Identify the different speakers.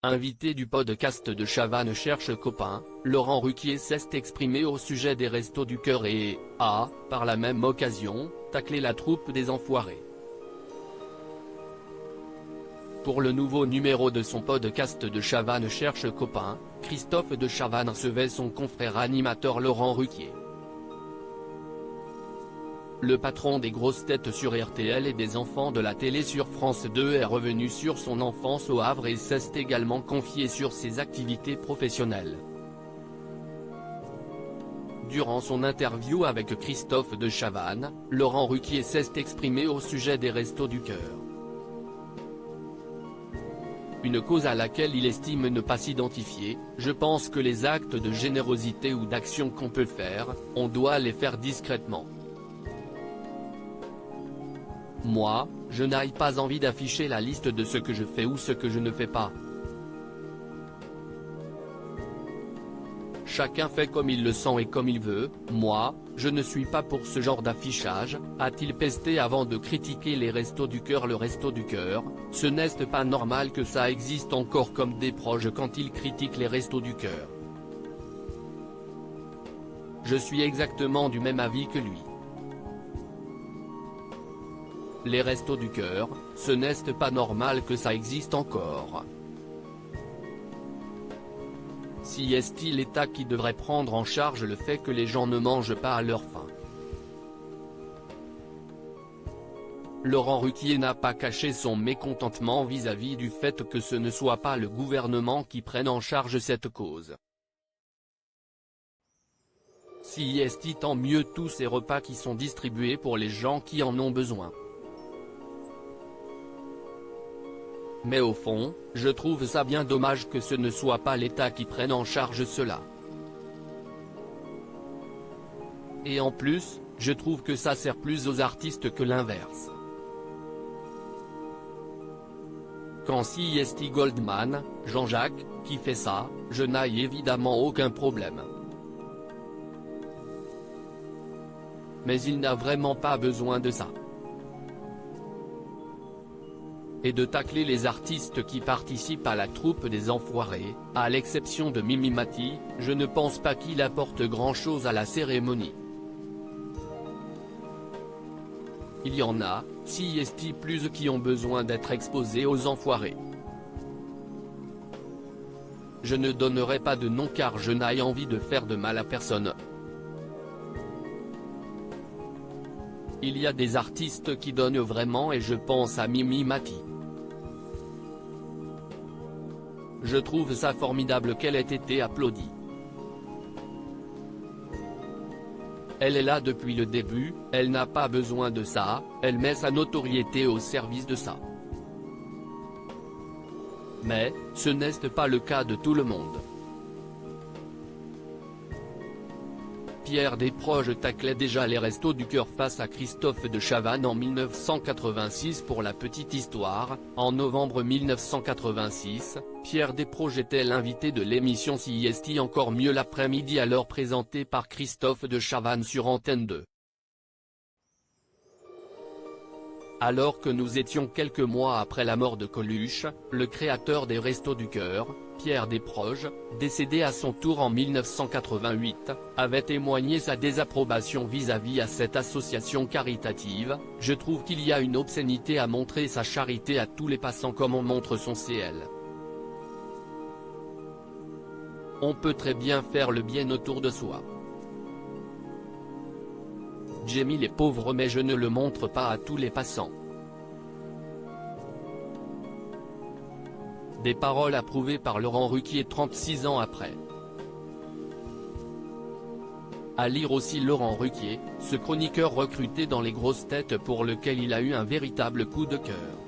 Speaker 1: Invité du podcast de Chavannes cherche copain, Laurent Ruquier s'est exprimé au sujet des Restos du Cœur et a, par la même occasion, taclé la troupe des Enfoirés. Pour le nouveau numéro de son podcast de Chavannes cherche copain, Christophe de Chavannes recevait son confrère animateur Laurent Ruquier. Le patron des grosses têtes sur RTL et des enfants de la télé sur France 2 est revenu sur son enfance au Havre et s'est également confié sur ses activités professionnelles. Durant son interview avec Christophe de Chavannes, Laurent Ruquier s'est exprimé au sujet des Restos du Cœur. Une cause à laquelle il estime ne pas s'identifier. Je pense que les actes de générosité ou d'action qu'on peut faire, on doit les faire discrètement. Moi, je n'ai pas envie d'afficher la liste de ce que je fais ou ce que je ne fais pas. Chacun fait comme il le sent et comme il veut, moi, je ne suis pas pour ce genre d'affichage, a-t-il pesté avant de critiquer les Restos du Cœur. Le Resto du Cœur, ce n'est pas normal que ça existe encore, comme des proches quand ils critiquent les Restos du Cœur. Je suis exactement du même avis que lui. Les Restos du Cœur, ce n'est pas normal que ça existe encore. Si est l'État qui devrait prendre en charge le fait que les gens ne mangent pas à leur faim. Laurent Ruquier n'a pas caché son mécontentement vis-à-vis du fait que ce ne soit pas le gouvernement qui prenne en charge cette cause. Si tant mieux tous ces repas qui sont distribués pour les gens qui en ont besoin. Mais au fond, je trouve ça bien dommage que ce ne soit pas l'État qui prenne en charge cela. Et en plus, je trouve que ça sert plus aux artistes que l'inverse. Quand c'est Goldman, Jean-Jacques, qui fait ça, je n'ai évidemment aucun problème. Mais il n'a vraiment pas besoin de ça. Et de tacler les artistes qui participent à la troupe des Enfoirés, à l'exception de Mimi Mati, je ne pense pas qu'il apporte grand-chose à la cérémonie. Il y en a, plus qui ont besoin d'être exposés aux Enfoirés. Je ne donnerai pas de nom car je n'ai envie de faire de mal à personne. Il y a des artistes qui donnent vraiment et je pense à Mimi Mati. Je trouve ça formidable qu'elle ait été applaudie. Elle est là depuis le début, elle n'a pas besoin de ça, elle met sa notoriété au service de ça. Mais, ce n'est pas le cas de tout le monde. Pierre Desproges taclait déjà les Restos du Cœur face à Christophe de Chavannes en 1986. Pour la petite histoire, en novembre 1986, Pierre Desproges était l'invité de l'émission Si encore mieux l'après-midi, alors présentée par Christophe de Chavannes sur Antenne 2. Alors que nous étions quelques mois après la mort de Coluche, le créateur des Restos du Cœur, Pierre Desproges, décédé à son tour en 1988, avait témoigné sa désapprobation vis-à-vis à cette association caritative. Je trouve qu'il y a une obscénité à montrer sa charité à tous les passants comme on montre son CL. On peut très bien faire le bien autour de soi. J'ai mis les pauvres mais je ne le montre pas à tous les passants. Des paroles approuvées par Laurent Ruquier 36 ans après. À lire aussi Laurent Ruquier, ce chroniqueur recruté dans les grosses têtes pour lequel il a eu un véritable coup de cœur.